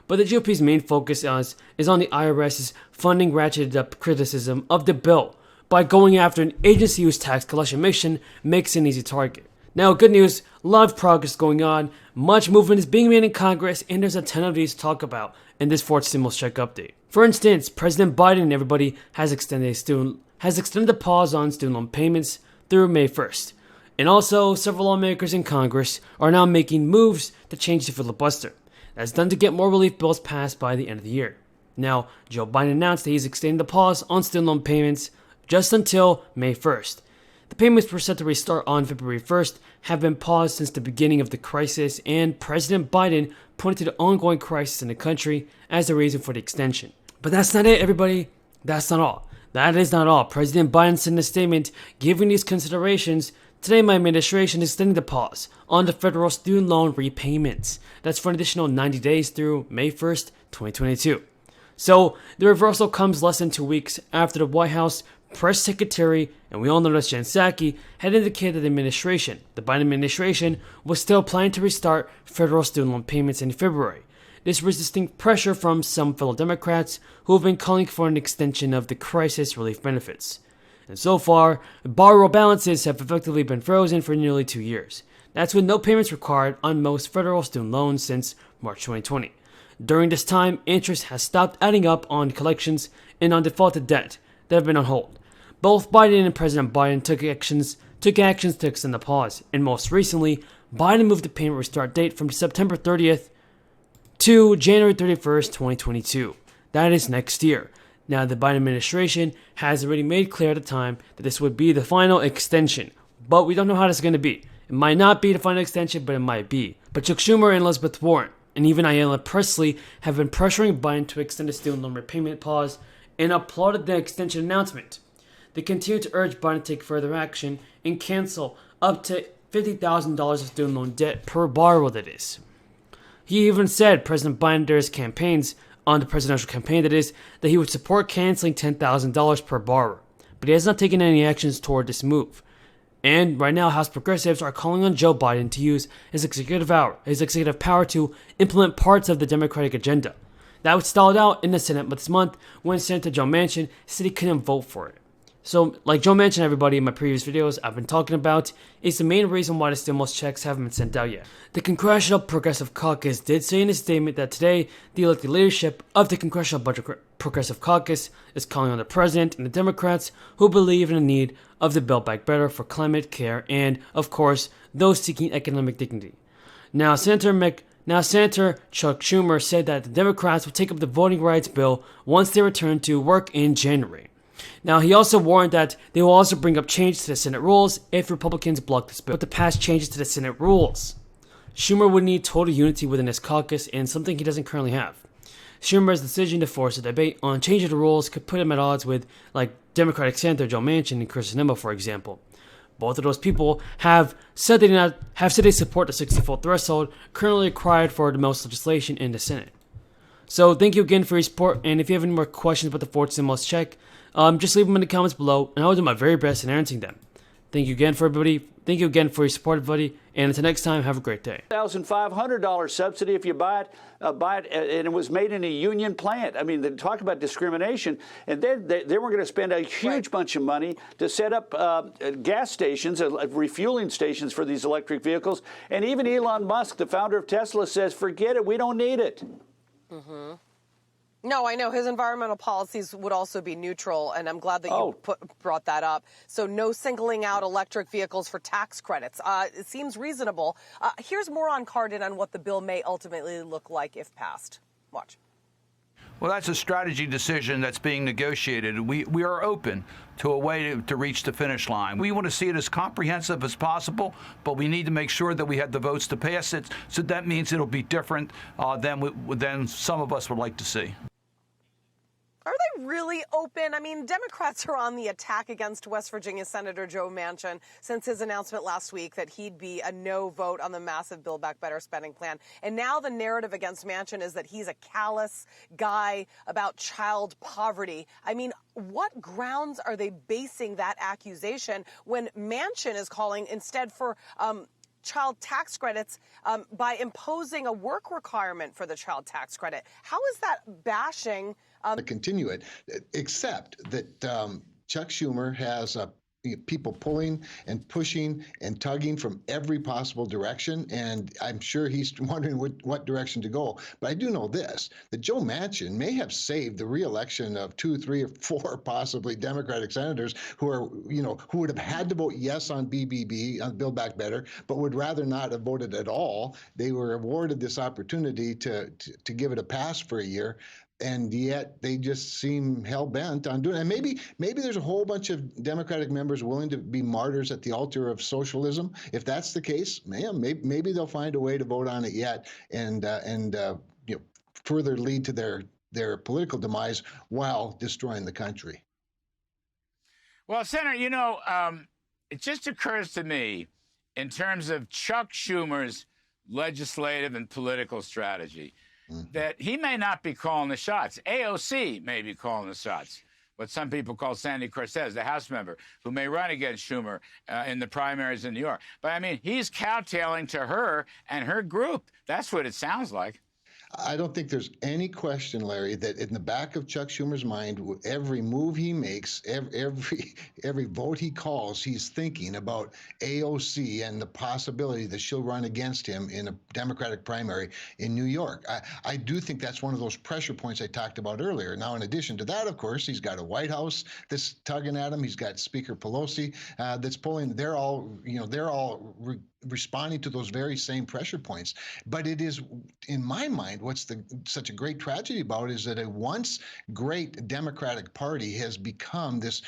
But the GOP's main focus is on the IRS's funding ratcheted up criticism of the bill by going after an agency whose tax collection mission makes it an easy target. Now, good news, a lot of progress going on, much movement is being made in Congress, and there's a ton of these to talk about in this fourth stimulus check update. For instance, President Biden and everybody has extended the pause on student loan payments through May 1st. And also, several lawmakers in Congress are now making moves to change the filibuster. That's done to get more relief bills passed by the end of the year. Now, Joe Biden announced that he's extending the pause on student loan payments just until May 1st. The payments were set to restart on February 1st, have been paused since the beginning of the crisis, and President Biden pointed to the ongoing crisis in the country as the reason for the extension. But that's not it, everybody. That's not all. That is not all. President Biden said in a statement, giving these considerations, today my administration is extending the pause on the federal student loan repayments. That's for an additional 90 days through May 1st, 2022. So the reversal comes less than 2 weeks after the White House press secretary, and we all know that's Jen Psaki, had indicated that the Biden administration was still planning to restart federal student loan payments in February. This resisting pressure from some fellow Democrats who have been calling for an extension of the crisis relief benefits. And so far, borrower balances have effectively been frozen for nearly 2 years. That's with no payments required on most federal student loans since March 2020. During this time, interest has stopped adding up on collections and on defaulted debt that have been on hold. Both Biden and President Biden took actions to extend the pause, and most recently, Biden moved the payment restart date from September 30th to January 31st, 2022. That is next year. Now, the Biden administration has already made clear at the time that this would be the final extension, but we don't know how this is going to be. It might not be the final extension, but it might be. But Chuck Schumer and Elizabeth Warren, and even Ayanna Pressley, have been pressuring Biden to extend the student loan repayment pause and applauded the extension announcement. They continue to urge Biden to take further action and cancel up to $50,000 of student loan debt per borrower, that is. He even said, President Biden, during his campaigns, on the presidential campaign, that he would support canceling $10,000 per borrower. But he has not taken any actions toward this move. And right now, House progressives are calling on Joe Biden to use his executive power to implement parts of the Democratic agenda. That was stalled out in the Senate this month when Senator Joe Manchin said he couldn't vote for it. So, like Joe mentioned, everybody, in my previous videos I've been talking about, is the main reason why the stimulus checks haven't been sent out yet. The Congressional Progressive Caucus did say in a statement that today, the elected leadership of the Congressional Progressive Caucus is calling on the president and the Democrats who believe in the need of the Build Back Better for climate care and, of course, those seeking economic dignity. Now, Senator Chuck Schumer said that the Democrats will take up the voting rights bill once they return to work in January. Now, he also warned that they will also bring up changes to the Senate rules if Republicans block this bill. But to pass changes to the Senate rules, Schumer would need total unity within his caucus, and something he doesn't currently have. Schumer's decision to force a debate on changing the rules could put him at odds with, like, Democratic Senator Joe Manchin and Chris Sinema, for example. Both of those people have said they support the 60-vote threshold currently required for the most legislation in the Senate. So thank you again for your support, and if you have any more questions about the fourth stimulus check, just leave them in the comments below, and I will do my very best in answering them. Thank you again for everybody. Thank you again for your support, everybody. And until next time, have a great day. $1,500 subsidy if you buy it, and it was made in a union plant. I mean, they talk about discrimination, and then they were going to spend a huge bunch of money to set up gas stations, refueling stations for these electric vehicles. And even Elon Musk, the founder of Tesla, says, forget it, we don't need it. Mm-hmm. No, I know his environmental policies would also be neutral, and I'm glad that you brought that up. So no singling out electric vehicles for tax credits. It seems reasonable. Here's more on Cardin on what the bill may ultimately look like if passed. Watch. Well, that's a strategy decision that's being negotiated. We are open to a way to reach the finish line. We want to see it as comprehensive as possible, but we need to make sure that we have the votes to pass it. So that means it'll be different than some of us would like to see. Are they really open? I mean, Democrats are on the attack against West Virginia Senator Joe Manchin since his announcement last week that he'd be a no vote on the massive Build Back Better spending plan. And now the narrative against Manchin is that he's a callous guy about child poverty. I mean, what grounds are they basing that accusation when Manchin is calling instead for child tax credits by imposing a work requirement for the child tax credit. How is that bashing? To continue it, except that Chuck Schumer has people pulling and pushing and tugging from every possible direction, and I'm sure he's wondering what direction to go. But I do know this, that Joe Manchin may have saved the reelection of 2, 3, or 4 possibly Democratic senators who are, who would have had to vote yes on BBB, on Build Back Better, but would rather not have voted at all. They were awarded this opportunity to give it a pass for a year. And yet they just seem hell-bent on doing it. And maybe there's a whole bunch of Democratic members willing to be martyrs at the altar of socialism. If that's the case, maybe they'll find a way to vote on it yet and further lead to their political demise while destroying the country. Well, Senator, it just occurs to me in terms of Chuck Schumer's legislative and political strategy, that he may not be calling the shots. AOC may be calling the shots. What some people call Sandy Cortez, the House member, who may run against Schumer in the primaries in New York. But, I mean, he's kowtowing to her and her group. That's what it sounds like. I don't think there's any question, Larry, that in the back of Chuck Schumer's mind, every move he makes, every vote he calls, he's thinking about AOC and the possibility that she'll run against him in a Democratic primary in New York. I do think that's one of those pressure points I talked about earlier. Now, in addition to that, of course, he's got a White House that's tugging at him. He's got Speaker Pelosi that's pulling. They're all responding to those very same pressure points. But it is, in my mind, what's such a great tragedy about it is that a once great Democratic Party has become this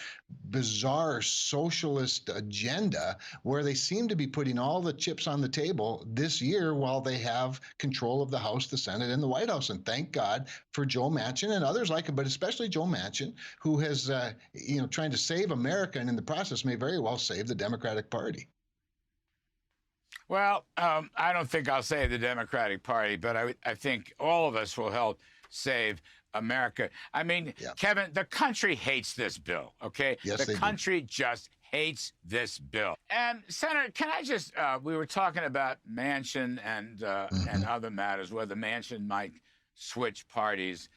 bizarre socialist agenda where they seem to be putting all the chips on the table this year while they have control of the House, the Senate, and the White House. And thank God for Joe Manchin and others like him, but especially Joe Manchin, who has, trying to save America and in the process may very well save the Democratic Party. Well, I don't think I'll save the Democratic Party, but I think all of us will help save America. I mean, yeah. Kevin, the country hates this bill, okay? Yes, the country just hates this bill. And Senator, can I just, we were talking about Manchin and other matters, whether Manchin might switch parties.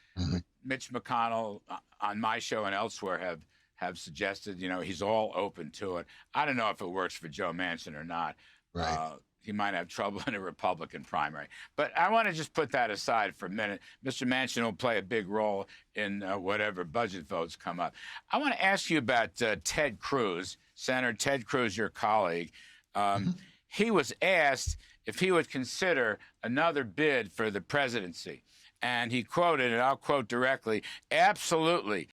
Mitch McConnell on my show and elsewhere have suggested, he's all open to it. I don't know if it works for Joe Manchin or not. Right. He might have trouble in a Republican primary. But I want to just put that aside for a minute. Mr. Manchin will play a big role in whatever budget votes come up. I want to ask you about Ted Cruz, Senator Ted Cruz, your colleague. He was asked if he would consider another bid for the presidency. And he quoted, and I'll quote directly, "Absolutely.